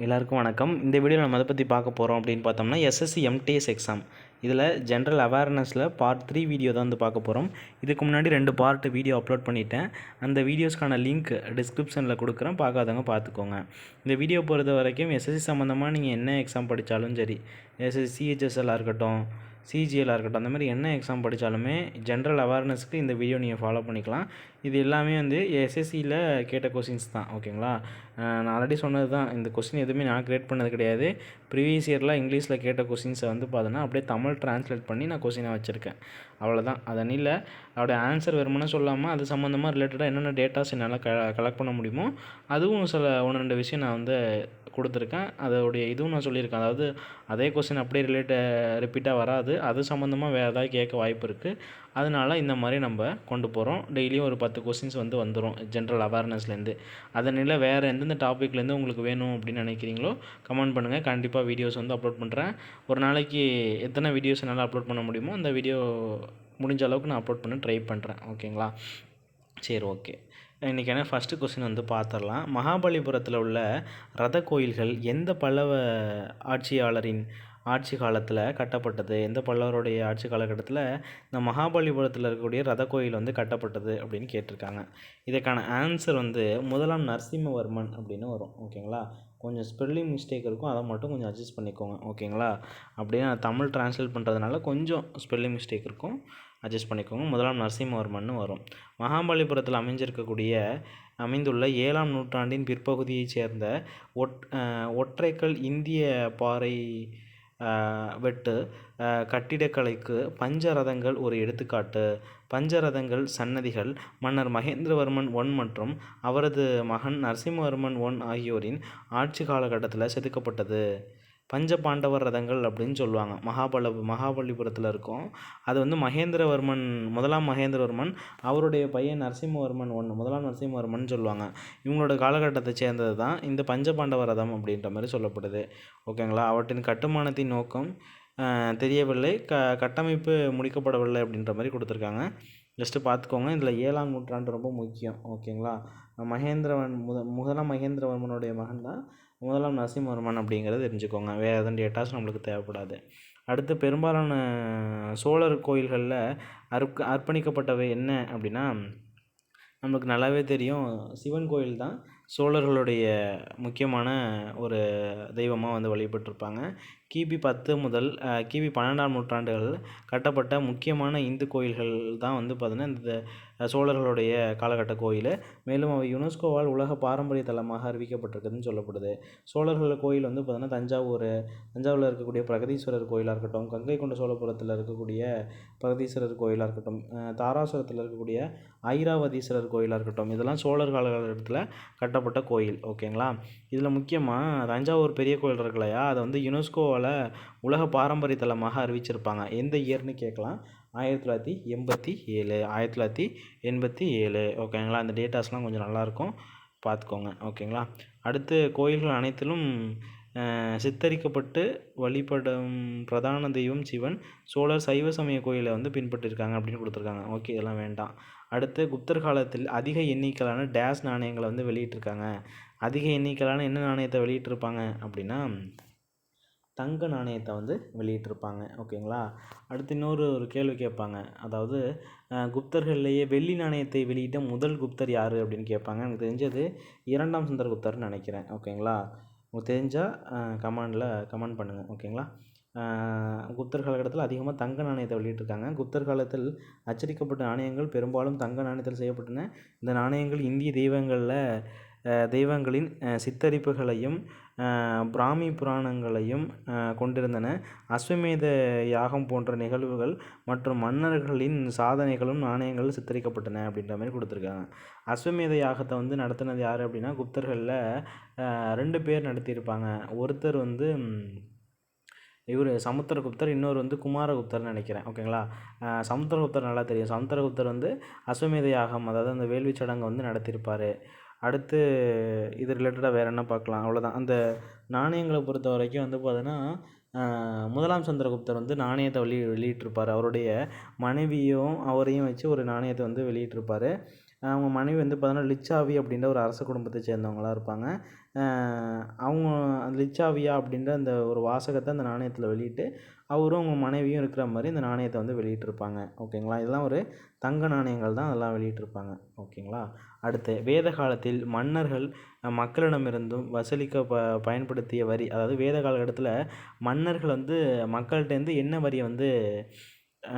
எல்லாருக்கும் வணக்கம். இந்த வீடியோவில் நம்ம எதை பற்றி பார்க்க போகிறோம் அப்படின்னு பார்த்தோம்னா எஸ்எஸ்சி எம்டிஎஸ் எக்ஸாம். இதில் ஜென்ரல் அவேர்னஸில் பார்ட் 3 வீடியோ தான் வந்து பார்க்க போகிறோம். இதுக்கு முன்னாடி 2 பார்ட் வீடியோ அப்லோட் பண்ணிட்டேன். அந்த வீடியோஸ்க்கான லிங்க் டிஸ்கிரிப்ஷனில் கொடுக்குறேன், பார்க்காதவங்க பார்த்துக்கோங்க. இந்த வீடியோ பொறுத்த வரைக்கும் எஸ்எஸ்சி சம்மந்தமாக நீங்கள் என்ன எக்ஸாம் படித்தாலும் சரி, எஸ்எஸ்சி சிஹெச்எஸ்எல்லாக இருக்கட்டும், சிஜிஎல்லாக இருக்கட்டும், அந்த மாதிரி என்ன எக்ஸாம் படித்தாலுமே ஜென்ரல் அவேர்னஸ்க்கு இந்த வீடியோ நீங்கள் ஃபாலோ பண்ணிக்கலாம். இது எல்லாமே வந்து எஸ்எஸ்சியில் கேட்ட கொஷின்ஸ் தான். ஓகேங்களா? நான் ஆல்ரெடி சொன்னது தான், இந்த கொஸ்டின் எதுவுமே நான் க்ரியேட் பண்ணது கிடையாது. ப்ரீவியஸ் இயரில் இங்கிலீஷில் கேட்ட கொஷின்ஸை வந்து பார்த்தோன்னா அப்படியே தமிழ் ட்ரான்ஸ்லேட் பண்ணி நான் கொஷினை வச்சுருக்கேன். அவ்வளோதான். அதனில் அதோட ஆன்சர் வெறுமனே சொல்லாமல் அது சம்மந்தமாக ரிலேட்டடாக என்னென்ன டேட்டாஸ் என்னால் கலெக்ட் பண்ண முடியுமோ அதுவும் சில 1-2 விஷயம் நான் வந்து கொடுத்துருக்கேன். அதோடைய இதுவும் நான் சொல்லியிருக்கேன். அதாவது அதே கொஸ்டின் அப்படியே ரிப்பீட்டாக வராது, அது சம்மந்தமாக வேறு ஏதாவது கேட்க வாய்ப்பு இருக்குது. அதனால் இந்த மாதிரி நம்ம கொண்டு போகிறோம். டெய்லியும் ஒரு 10 கொஸ்டின்ஸ் வந்துடும் ஜென்ரல் அவேர்னஸ்லேருந்து. அதனில் வேறு எந்தெந்த டாப்பிக்லேருந்து உங்களுக்கு வேணும் அப்படின்னு நினைக்கிறீங்களோ கமெண்ட் பண்ணுங்கள். கண்டிப்பாக வீடியோஸ் வந்து அப்லோட் பண்ணுறேன். ஒரு நாளைக்கு எத்தனை வீடியோஸ் என்னால் அப்லோட் பண்ண முடியுமோ அந்த வீடியோ முடிஞ்ச அளவுக்கு நான் அப்லோட் பண்ண ட்ரை பண்ணுறேன். ஓகேங்களா? சரி, ஓகே. இன்றைக்கான ஃபஸ்ட்டு கொஸ்டின் வந்து பார்த்துடலாம். மகாபலிபுரத்தில் உள்ள ரத கோயில்கள் எந்த பல்லவ ஆட்சியாளரின் ஆட்சி காலத்தில் கட்டப்பட்டது? எந்த பல்லவருடைய ஆட்சி காலகட்டத்தில் இந்த மகாபலிபுரத்தில் இருக்கக்கூடிய ரத கோயில் வந்து கட்டப்பட்டது அப்படின்னு கேட்டிருக்காங்க. இதுக்கான ஆன்சர் வந்து முதலாம் நரசிம்மவர்மன் அப்படின்னு வரும். ஓகேங்களா? கொஞ்சம் ஸ்பெல்லிங் மிஸ்டேக் இருக்கும், அதை மட்டும் கொஞ்சம் அட்ஜஸ்ட் பண்ணிக்கோங்க. ஓகேங்களா? அப்படியே நான் தமிழ் ட்ரான்ஸ்லேட் பண்ணுறதுனால கொஞ்சம் ஸ்பெல்லிங் மிஸ்டேக் இருக்கும், அட்ஜஸ்ட் பண்ணிக்கோங்க. முதலாம் நரசிம்மவர்மன் வரும். மகாபலிபுரத்தில் அமைந்துள்ள 7ஆம் நூற்றாண்டின் பிற்பகுதியைச் சேர்ந்த ஒற்றைக்கல் இந்திய பாறை வெட்டு கட்டிடக்கலைக்கு பஞ்சரதங்கள் ஒரு எடுத்துக்காட்டு. பஞ்சரதங்கள் சன்னதிகள் மன்னர் மகேந்திரவர்மன் I மற்றும் அவரது மகன் நரசிம்மவர்மன் I ஆகியோரின் ஆட்சி காலகட்டத்தில் செதுக்கப்பட்டது. பஞ்ச பாண்டவர் ரதங்கள் அப்படின்னு சொல்லுவாங்க. மகாபலிபுரத்தில் இருக்கும். அது வந்து முதலாம் மகேந்திரவர்மன் அவருடைய பையன் நரசிம்மவர்மன் முதலாம் நரசிம்மவர்மன் சொல்லுவாங்க. இவங்களோட காலகட்டத்தை சேர்ந்தது தான் இந்த பஞ்ச பாண்டவர் ரதம் அப்படின்ற மாதிரி சொல்லப்படுது. ஓகேங்களா? அவற்றின் கட்டுமானத்தின் நோக்கம் தெரியவில்லை, கட்டமைப்பு முடிக்கப்படவில்லை அப்படின்ற மாதிரி கொடுத்துருக்காங்க. ஜஸ்ட்டு பார்த்துக்கோங்க. இதில் 7ஆம் நூற்றாண்டு ரொம்ப முக்கியம். ஓகேங்களா? முதலாம் மகேந்திரவர்மனுடைய மகன் தான் முதலாம் நரசிம்மவர்மன் அப்படிங்கிறது தெரிஞ்சுக்கோங்க. வேறு எதுவும் டேட்டாஸ் நம்மளுக்கு தேவைப்படாது. அடுத்து பெரும்பாலான சோழர் கோயில்களில் அர்ப்பணிக்கப்பட்டவை என்ன அப்படின்னா, நம்மளுக்கு நல்லாவே தெரியும், சிவன் கோயில் தான் சோழர்களுடைய முக்கியமான ஒரு தெய்வமாக வந்து வழிபட்டிருப்பாங்க. கிபி 10 முதல் கிபி 12ஆம் நூற்றாண்டுகள் கட்டப்பட்ட முக்கியமான இந்து கோயில்கள் தான் வந்து பார்த்திங்கன்னா இந்த சோழர்களுடைய காலகட்ட கோயில். மேலும் அவை யுனெஸ்கோவால் உலக பாரம்பரிய தலமாக அறிவிக்கப்பட்டிருக்குதுன்னு சொல்லப்படுது. சோழர்கள் கோயில் வந்து பார்த்திங்கன்னா தஞ்சாவூரில் இருக்கக்கூடிய பிரகதீஸ்வரர் கோயிலாக இருக்கட்டும், கங்கை கொண்ட சோழபுரத்தில் இருக்கக்கூடிய பிரகதீஸ்வரர் கோயிலாக இருக்கட்டும், தாராசுரத்தில் இருக்கக்கூடிய ஐராவதீஸ்வரர் கோயிலாக இருக்கட்டும், இதெல்லாம் சோழர் காலகட்டத்தில் கட்டப்பட்ட கோயில். ஓகேங்களா? இதில் முக்கியமாக தஞ்சாவூர் பெரிய கோயில் இருக்கு இல்லையா, அதை வந்து யுனெஸ்கோவால் உலக பாரம்பரிய தலமாக அறிவிச்சிருப்பாங்க. எந்த இயர்னு கேட்கலாம். 1987. ஓகேங்களா? அந்த டேட்டாஸ்லாம் கொஞ்சம் நல்லாயிருக்கும், பார்த்துக்கோங்க. ஓகேங்களா? அடுத்து கோயில்கள் அனைத்திலும் சித்தரிக்கப்பட்டு வழிபடும் பிரதான தெய்வம் சிவன். சோழர் சைவ சமய கோயிலை வந்து பின்பற்றிருக்காங்க அப்படின்னு கொடுத்துருக்காங்க. ஓகே, இதெல்லாம் வேண்டாம். அடுத்து குப்தர் காலத்தில் அதிக எண்ணிக்கையிலான டேஸ் நாணயங்களை வந்து வெளியிட்டிருக்காங்க. அதிக எண்ணிக்கையிலான என்ன நாணயத்தை வெளியிட்டிருப்பாங்க அப்படின்னா தங்க நாணயத்தை வந்து வெளியிட்டிருப்பாங்க. ஓகேங்களா? அடுத்து இன்னொரு கேள்வி கேட்பாங்க. அதாவது குப்தர்கள்லேயே வெள்ளி நாணயத்தை வெளியிட்ட முதல் குப்தர் யார் அப்படின்னு கேட்பாங்க. எனக்கு தெரிஞ்சது 2ஆம் சந்திரகுப்தர்னு நினைக்கிறேன். ஓகேங்களா? உங்களுக்கு தெரிஞ்சால் கமெண்ட் பண்ணுங்கள். ஓகேங்களா? குப்தர் காலகட்டத்தில் அதிகமாக தங்க நாணயத்தை வெளியிட்டிருக்காங்க. குப்தர் காலத்தில் அச்சடிக்கப்பட்ட நாணயங்கள் பெரும்பாலும் தங்க நாணயத்தில் செய்யப்பட்டன. இந்த நாணயங்கள் இந்திய தெய்வங்களின் சித்தரிப்புகளையும் பிராமி புராணங்களையும் கொண்டிருந்தன. அஸ்வமேத யாகம் போன்ற நிகழ்வுகள் மற்றும் மன்னர்களின் சாதனைகளும் நாணயங்கள் சித்தரிக்கப்பட்டன அப்படின்ற மாதிரி கொடுத்துருக்காங்க. அஸ்வமேத யாகத்தை வந்து நடத்தினது யார் அப்படின்னா குப்தர்களில் 2 பேர் நடத்தியிருப்பாங்க. ஒருத்தர் வந்து இவர் சமுத்திரகுப்தர், இன்னொரு வந்து குமாரகுப்தர்னு நினைக்கிறேன். ஓகேங்களா? சமுத்திரகுப்தர் நல்லா தெரியும். சமுத்திரகுப்தர் வந்து அஸ்வமேத யாகம், அதாவது அந்த வேள்வி சடங்கை வந்து நடத்தியிருப்பார். அடுத்து இது ரிலேட்டடாக வேறு என்ன பார்க்கலாம்? அவ்வளோதான். அந்த நாணயங்களை பொறுத்த வரைக்கும் வந்து பார்த்தீங்கன்னா முதலாம் சந்திரகுப்தர் வந்து நாணயத்தை வெளியிட்டிருப்பார். அவருடைய மனைவியும் அவரையும் வச்சு ஒரு நாணயத்தை வந்து வெளியிட்டிருப்பார். அவங்க மனைவி வந்து பார்த்தீங்கன்னா லிச்சாவி அப்படின்ற ஒரு அரச குடும்பத்தை சேர்ந்தவங்களாக இருப்பாங்க. அவங்க லிச்சாவியா அப்படின்ற அந்த ஒரு வாசகத்தை அந்த நாணயத்தில் வெளியிட்டு அவரும் அவங்க மனைவியும் இருக்கிற மாதிரி இந்த நாணயத்தை வந்து வெளியிட்டிருப்பாங்க. ஓகேங்களா, இதெல்லாம் ஒரு தங்க நாணயங்கள் தான் அதெல்லாம் வெளியிட்டிருப்பாங்க. ஓகேங்களா, அடுத்து வேத காலத்தில் மன்னர்கள் மக்களிடமிருந்தும் வசூலிக்க பயன்படுத்திய வரி, அதாவது வேத காலகட்டத்தில் மன்னர்கள் வந்து மக்கள்கிட்டேருந்து என்ன வரியை வந்து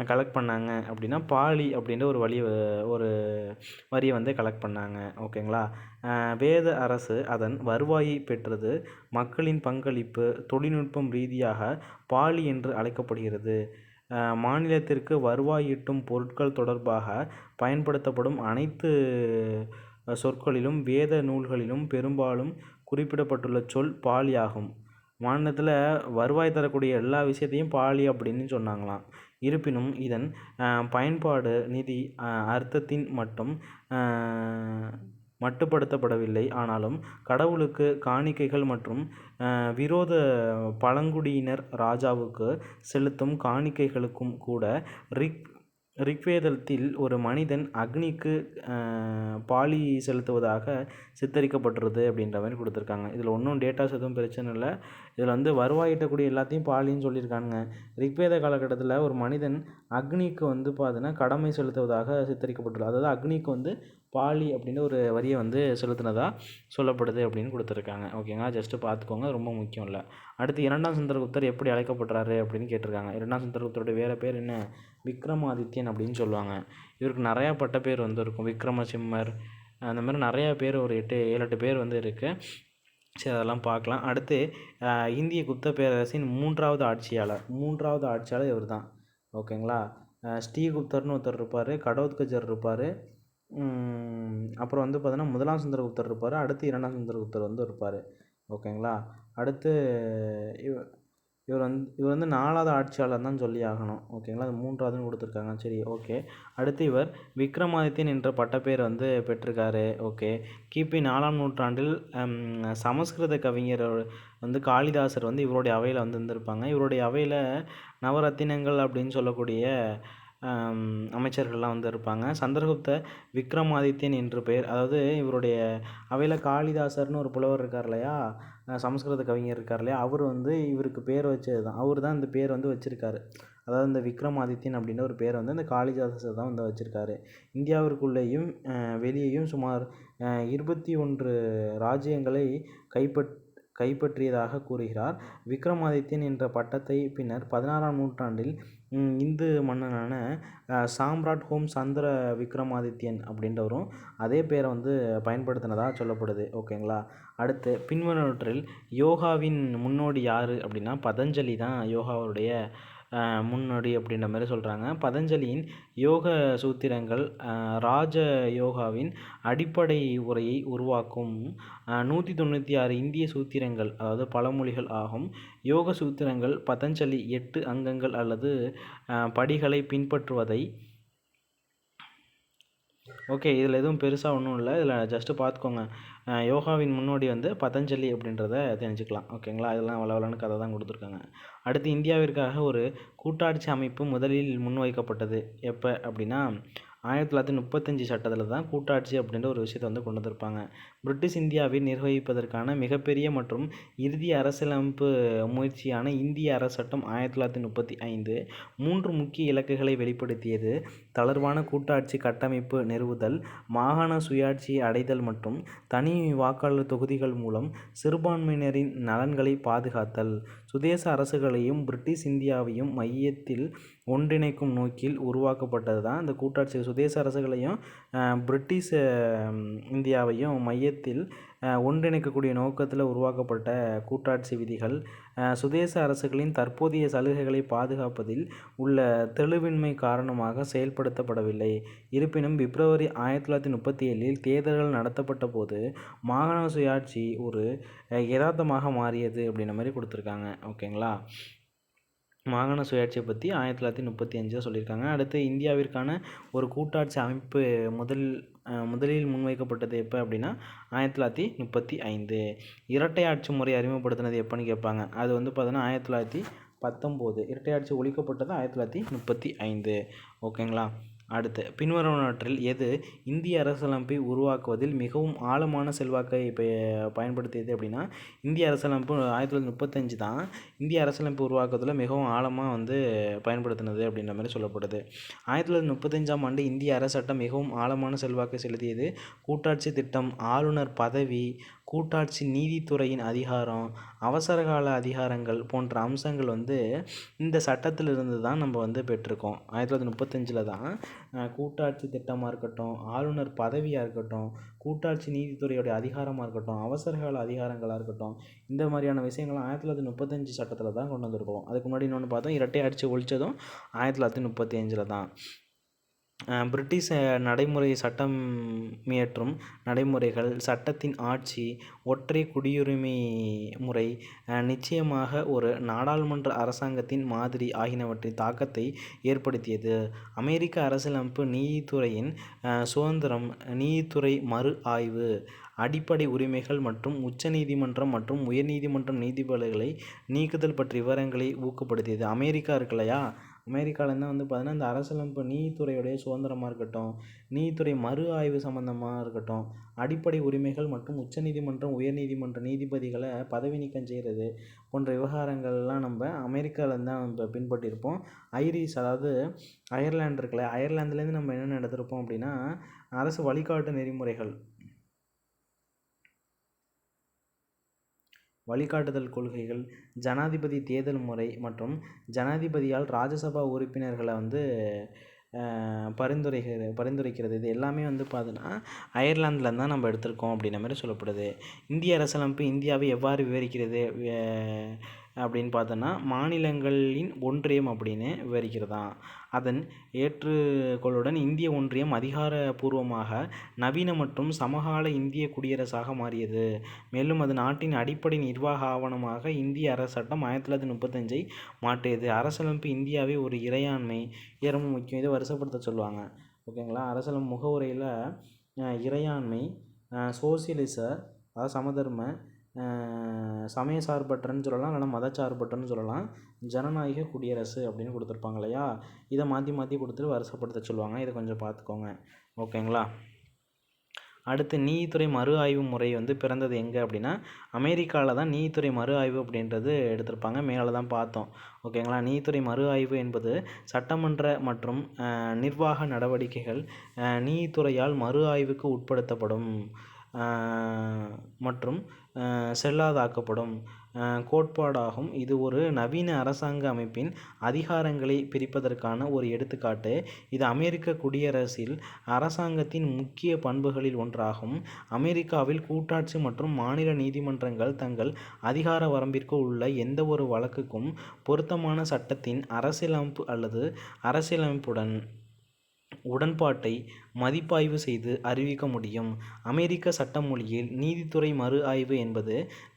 கலெக்ட் பண்ணாங்க அப்படின்னா பாலி அப்படின்ற ஒரு வரியை வந்து கலெக்ட் பண்ணாங்க. ஓகேங்களா, வேத அரசு அதன் வருவாயை பெற்றது. மக்களின் பங்களிப்பு தொழில்நுட்பம் ரீதியாக பாலி என்று அழைக்கப்படுகிறது. மாநிலத்திற்கு வருவாய் ஈட்டும் பொருட்கள் தொடர்பாக பயன்படுத்தப்படும் அனைத்து சொற்களிலும் வேத நூல்களிலும் பெரும்பாலும் குறிப்பிடப்பட்டுள்ள சொல் பாலி ஆகும். மாநிலத்தில் வருவாய் தரக்கூடிய எல்லா விஷயத்தையும் பாலி அப்படின்னு சொன்னாங்களாம். இருப்பினும் இதன் பயன்பாடு நிதி அர்த்தத்தின் மட்டுப்படுத்தப்படவில்லை. ஆனாலும் கடவுளுக்கு காணிக்கைகள் மற்றும் விரோத பழங்குடியினர் ராஜாவுக்கு செலுத்தும் காணிக்கைகளுக்கும் கூட ரிக்வேதத்தில் ஒரு மனிதன் அக்னிக்கு பாலி செலுத்துவதாக சித்தரிக்கப்பட்டுருது அப்படின்ற மாதிரி கொடுத்துருக்காங்க. இதில் ஒன்றும் டேட்டாஸ் எதுவும் பிரச்சனை இல்லை. இதில் வந்து வருவாயிட்டக்கூடிய எல்லாத்தையும் பாலின்னு சொல்லியிருக்காங்க. ரிக்வேத காலகட்டத்தில் ஒரு மனிதன் அக்னிக்கு வந்து பார்த்தீங்கன்னா கடமை செலுத்துவதாக சித்தரிக்கப்பட்டுள்ளது. அதாவது அக்னிக்கு வந்து பாலி அப்படின்னு ஒரு வரியை வந்து செலுத்தினதாக சொல்லப்படுது அப்படின்னு கொடுத்துருக்காங்க. ஓகேங்களா, ஜஸ்ட்டு பார்த்துக்கோங்க, ரொம்ப முக்கியம் இல்லை. அடுத்து 2ஆம் சந்திரகுப்தர் எப்படி அழைக்கப்படுறாரு அப்படின்னு கேட்டிருக்காங்க. 2ஆம் சந்திரகுப்தருடைய வேறு பேர் என்ன? விக்ரமாதித்யன் அப்படின்னு சொல்லுவாங்க. இவருக்கு நிறையா பட்ட பேர் வந்து இருக்கும். விக்ரமசிம்மர், அந்த மாதிரி நிறையா பேர், ஒரு 7-8 பேர் வந்து இருக்குது. சரி, அதெல்லாம் பார்க்கலாம். அடுத்து இந்திய குப்த பேரரசின் மூன்றாவது ஆட்சியாளர் இவர் தான். ஓகேங்களா, ஸ்ரீகுப்தர்னு ஒருத்தர் இருப்பார், கடோத்கஜர் இருப்பார், அப்புறம் வந்து பார்த்தீங்கன்னா 1ஆம் சந்திரகுப்தர் இருப்பார், அடுத்து 2ஆம் சந்திரகுப்தர் வந்து இருப்பார். ஓகேங்களா, அடுத்து இவர் வந்து 4வது ஆட்சியாளர் தான் சொல்லி ஆகணும். ஓகேங்களா, அது 3வதுன்னு கொடுத்துருக்காங்க. சரி, ஓகே. அடுத்து இவர் விக்ரமாதித்யன் என்ற பட்டப்பேர் வந்து பெற்றிருக்காரு. ஓகே. கிபி 4ஆம் நூற்றாண்டில் சமஸ்கிருத கவிஞர் வந்து காளிதாசர் வந்து இவருடைய அவையில் வந்து இருந்திருப்பாங்க. இவருடைய அவையில் நவரத்தினங்கள் அப்படின்னு சொல்லக்கூடிய அமைச்சர்கள்லாம் வந்து இருப்பாங்க. சந்திரகுப்த விக்ரமாதித்யன் என்று பெயர், அதாவது இவருடைய அவையில் காளிதாசர்னு ஒரு புலவர் இருக்கார் இல்லையா, சமஸ்கிருத கவிஞர் இருக்கார் இல்லையா, அவர் வந்து இவருக்கு பேர் வச்சது தான். அவர் தான் இந்த பேர் வந்து வச்சுருக்காரு. அதாவது இந்த விக்ரமாதித்யன் அப்படின்ற ஒரு பேர் வந்து இந்த காளிதாசர் தான் வந்து வச்சுருக்காரு. இந்தியாவிற்குள்ளேயும் வெளியேயும் சுமார் 21 ராஜ்யங்களை கைப்பற்றியதாக கூறுகிறார். விக்ரமாதித்யன் என்ற பட்டத்தை பின்னர் 16ஆம் நூற்றாண்டில் இந்து மன்னனான சாம்ராட் ஹோம் சந்திர விக்ரமாதித்யன் அப்படின்றவரும் அதே பேரை வந்து பயன்படுத்தினதாக சொல்லப்படுது. ஓகேங்களா, அடுத்து பின்வருவற்றில் யோகாவின் முன்னோடி யார் அப்படின்னா பதஞ்சலி தான் யோகாவுடைய முன்னோடி அப்படின்ற மாதிரி சொல்கிறாங்க. பதஞ்சலியின் யோக சூத்திரங்கள் ராஜ யோகாவின் அடிப்படை உரையை உருவாக்கும் 196 இந்திய சூத்திரங்கள், அதாவது பழமொழிகள் ஆகும். யோக சூத்திரங்கள் பதஞ்சலி 8 அங்கங்கள் அல்லது படிகளை பின்பற்றுவதை. ஓகே, இதில் எதுவும் பெருசாக ஒன்றும் இல்லை. இதில் ஜஸ்ட்டு பார்த்துக்கோங்க, யோகாவின் முன்னோடி வந்து பதஞ்சலி அப்படின்றத தெரிஞ்சுக்கலாம். ஓகேங்களா, இதெல்லாம் வளவலன்னு கதை தான் கொடுத்துருக்காங்க. அடுத்து இந்தியாவிற்காக ஒரு கூட்டாட்சி அமைப்பு முதலில் முன்வைக்கப்பட்டது எப்போ அப்படின்னா 1935 சட்டத்தில் தான் கூட்டாட்சி அப்படின்ற ஒரு விஷயத்தை வந்து கொண்டு வந்திருப்பாங்க. பிரிட்டிஷ் இந்தியாவில் நிர்வகிப்பதற்கான மிகப்பெரிய மற்றும் இறுதி அரசியலமைப்பு முயற்சியான இந்திய அரசு சட்டம் 1935 3 முக்கிய இலக்குகளை வெளிப்படுத்தியது. தளர்வான கூட்டாட்சி கட்டமைப்பு நிறுவுதல், மாகாண சுயாட்சி அடைதல் மற்றும் தனி வாக்காளர் தொகுதிகள் மூலம் சிறுபான்மையினரின் நலன்களை பாதுகாத்தல். சுதேச அரசுகளையும் பிரிட்டிஷ் இந்தியாவையும் மையத்தில் ஒன்றிணைக்கும் நோக்கில் உருவாக்கப்பட்டது தான் இந்த கூட்டாட்சி. சுதேச அரசுகளையும் பிரிட்டிஷ் இந்தியாவையும் மையத்தில் ஒன்றிணைக்கக்கூடிய நோக்கத்தில் உருவாக்கப்பட்ட கூட்டாட்சி விதிகள் சுதேச அரசுகளின் தற்போதைய சலுகைகளை பாதுகாப்பதில் உள்ள தெளிவின்மை காரணமாக செயல்படுத்தப்படவில்லை. இருப்பினும் பிப்ரவரி 1937 தேர்தல்கள் நடத்தப்பட்ட போது மாகாண சுயாட்சி ஒரு யதார்த்தமாக மாறியது அப்படின்ற மாதிரி கொடுத்துருக்காங்க. ஓகேங்களா, மாகாண சுயாட்சியை பற்றி 1935 சொல்லியிருக்காங்க. அடுத்து இந்தியாவிற்கான ஒரு கூட்டாட்சி அமைப்பு முதலில் முன்வைக்கப்பட்டது எப்போ அப்படின்னா 1935. இரட்டை ஆட்சி முறை அறிமுகப்படுத்தினது எப்போன்னு கேட்பாங்க. அது வந்து பார்த்தீங்கன்னா 1919. இரட்டை ஆட்சி ஒழிக்கப்பட்டது 1935. ஓகேங்களா, அடுத்து பின்வருவனவற்றில் எது இந்திய அரசியலமைப்பை உருவாக்குவதில் மிகவும் ஆழமான செல்வாக்கை பயன்படுத்தியது அப்படின்னா, இந்திய அரசியலமைப்பு 1935 தான் இந்திய அரசியலமைப்பு உருவாக்குவதில் மிகவும் ஆழமாக வந்து பயன்படுத்தினது அப்படின்ற மாதிரி சொல்லப்படுது. 1935ஆம் ஆண்டு இந்திய அரசு சட்டம் மிகவும் ஆழமான செல்வாக்கை செலுத்தியது. கூட்டாட்சி திட்டம், ஆளுநர் பதவி, கூட்டாட்சி, நீதித்துறையின் அதிகாரம், அவசரகால அதிகாரங்கள் போன்ற அம்சங்கள் வந்து இந்த சட்டத்திலிருந்து தான் நம்ம வந்து பெற்றிருக்கோம். 1935 தான் கூட்டாட்சி திட்டமாக இருக்கட்டும், ஆளுநர் பதவியாக இருக்கட்டும், கூட்டாட்சி நீதித்துறையோடைய அதிகாரமாக இருக்கட்டும், அவசரகால அதிகாரங்களாக இருக்கட்டும், இந்த மாதிரியான விஷயங்கள்லாம் 1935 சட்டத்தில் தான் கொண்டு வந்திருக்கோம். அதுக்கு முன்னாடி இன்னொன்று பார்த்தோம், இரட்டை ஆட்சி ஒழித்ததும் 1935 தான். பிரிட்டிஷ் நடைமுறை சட்டம் இயற்றும் நடைமுறைகள், சட்டத்தின் ஆட்சி, ஒற்றை குடியுரிமை முறை, நிச்சயமாக ஒரு நாடாளுமன்ற அரசாங்கத்தின் மாதிரி ஆகியனவற்றின் தாக்கத்தை ஏற்படுத்தியது. அமெரிக்க அரசியலமைப்பு நீதித்துறையின் சுதந்திரம், நீதித்துறை மறு ஆய்வு, அடிப்படை உரிமைகள் மற்றும் உச்சநீதிமன்றம் மற்றும் உயர்நீதிமன்றம் நீதிபதிகளை நீக்குதல் பற்றிய விவரங்களை ஊக்கப்படுத்தியது. அமெரிக்கா இருக்கு இல்லையா, அமெரிக்காவிலேருந்து வந்து பார்த்தீங்கன்னா இந்த அரசியலமைப்பு நீதித்துறையுடைய சுதந்திரமாக இருக்கட்டும், நீதித்துறை மறு ஆய்வு சம்மந்தமாக இருக்கட்டும், அடிப்படை உரிமைகள் மற்றும் உச்சநீதிமன்றம் உயர்நீதிமன்ற நீதிபதிகளை பதவி நீக்கம் செய்கிறது போன்ற விவகாரங்கள்லாம் நம்ம அமெரிக்காவிலேருந்து தான் நம்ம பின்பற்றியிருப்போம். ஐரிஷ், அதாவது அயர்லாந்து இருக்குல்ல, அயர்லாந்துலேருந்து நம்ம என்னென்ன எடுத்திருப்போம் அப்படின்னா, அரசு வழிகாட்டு நெறிமுறைகள், வழிகாட்டுதல் கொள்கைகள், ஜனாதிபதி தேர்தல் முறை மற்றும் ஜனாதிபதியால் ராஜ்யசபா உறுப்பினர்களை வந்து பரிந்துரைக்கிறது. இது எல்லாமே வந்து பார்த்தீங்கன்னா அயர்லாந்தில் தான் நம்ம எடுத்திருக்கோம் அப்படின்ற மாதிரி சொல்லப்படுது. இந்திய அரசியலமைப்பு இந்தியாவை எவ்வாறு விவரிக்கிறது அப்படின்னு பார்த்தோன்னா, மாநிலங்களின் ஒன்றியம் அப்படின்னு விவரிக்கிறதாம். அதன் ஏற்றுக்கொள்ளுடன் இந்திய ஒன்றியம் அதிகாரபூர்வமாக நவீன மற்றும் சமகால இந்திய குடியரசாக மாறியது. மேலும் அது நாட்டின் அடிப்படை நிர்வாக ஆவணமாக இந்திய அரசு சட்டம் 1935 மாற்றியது. அரசியலமைப்பு இந்தியாவை ஒரு இறையாண்மை, ரொம்ப முக்கியம், இதை வருஷப்படுத்த சொல்லுவாங்க. ஓகேங்களா. அரசியலமைப்பு முகவுரையில் இறையாண்மை, சோசியலிச, அதாவது சமதர்ம, சமயசார்பற்றன்னு சொல்லலாம், இல்லைனா மதச்சார்பற்றன்னு சொல்லலாம், ஜனநாயக குடியரசு அப்படின்னு கொடுத்துருப்பாங்க இல்லையா. இதை மாற்றி மாற்றி கொடுத்துட்டு வருஷப்படுத்த சொல்லுவாங்க. இதை கொஞ்சம் பார்த்துக்கோங்க. ஓகேங்களா. அடுத்து நீதித்துறை மறு ஆய்வு முறை வந்து பிறந்தது எங்கே அப்படின்னா, அமெரிக்காவில் தான் நீதித்துறை மறு ஆய்வு அப்படின்றது எடுத்திருப்பாங்க. மேலே தான் பார்த்தோம். ஓகேங்களா. நீதித்துறை மறு ஆய்வு என்பது சட்டமன்ற மற்றும் நிர்வாக நடவடிக்கைகள் நீதித்துறையால் மறு ஆய்வுக்கு உட்படுத்தப்படும் மற்றும் செல்லாதாக்கப்படும் கோட்பாடாகும். இது ஒரு நவீன அரசாங்க அமைப்பின் அதிகாரங்களை பிரிப்பதற்கான ஒரு எடுத்துக்காட்டு. இது அமெரிக்க குடியரசில் அரசாங்கத்தின் முக்கிய பண்புகளில் ஒன்றாகும். அமெரிக்காவில் கூட்டாட்சி மற்றும் மாநில நீதிமன்றங்கள் தங்கள் அதிகார வரம்பிற்கு உள்ள எந்த ஒரு வழக்குக்கும் பொருத்தமான சட்டத்தின் அரசியலமைப்பு அல்லது அரசியலமைப்புடன் உடன்பாட்டை மதிப்பாய்வு செய்து அறிவிக்க முடியும். அமெரிக்க சட்டமொழியில் நீதித்துறை மறு ஆய்வு என்பது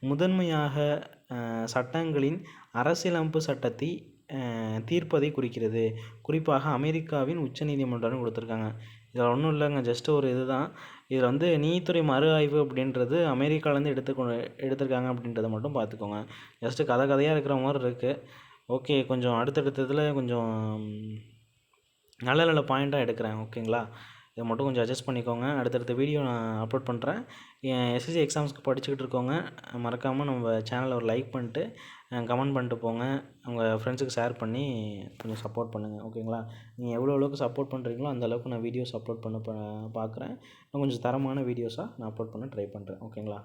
முதன்மையாக சட்டங்களின் அரசியலமைப்பு சட்டத்தை தீர்ப்பதை குறிக்கிறது. குறிப்பாக அமெரிக்காவின் உச்சநீதிமன்றம் கொடுத்துருக்காங்க. இதில் ஒன்றும் இல்லைங்க, ஜஸ்ட் ஒரு இதுதான். இதில் வந்து நீதித்துறை மறு ஆய்வு அப்படின்றது அமெரிக்காவிலேருந்து எடுத்திருக்காங்க அப்படின்றத மட்டும் பார்த்துக்கோங்க. ஜஸ்ட்டு கதையாக இருக்கிற மாதிரி இருக்குது. ஓகே, கொஞ்சம் அடுத்தடுத்ததில் கொஞ்சம் நல்ல நல்ல பாயிண்ட்டாக எடுக்கிறேன். ஓகேங்களா. இதை மட்டும் கொஞ்சம் அட்ஜஸ்ட் பண்ணிக்கோங்க. அடுத்தடுத்த வீடியோ நான் அப்லோட் பண்ணுறேன். எஸ்எஸ்சி எக்ஸாம்ஸ்க்கு படிச்சுக்கிட்டு இருக்கவங்க மறக்காமல் நம்ம சேனலை ஒரு லைக் பண்ணிட்டு கமெண்ட் பண்ணிட்டு போங்க. உங்கள் ஃப்ரெண்ட்ஸுக்கு ஷேர் பண்ணி கொஞ்சம் சப்போர்ட் பண்ணுங்கள். ஓகேங்களா. நீங்கள் எவ்வளோ அளவுக்கு சப்போர்ட் பண்ணுறீங்களோ அந்த அளவுக்கு நான் வீடியோஸ் அப்லோட் பண்ண பார்க்குறேன். இன்னும் கொஞ்சம் தரமான வீடியோஸாக நான் அப்லோட் பண்ண ட்ரை பண்ணுறேன். ஓகேங்களா.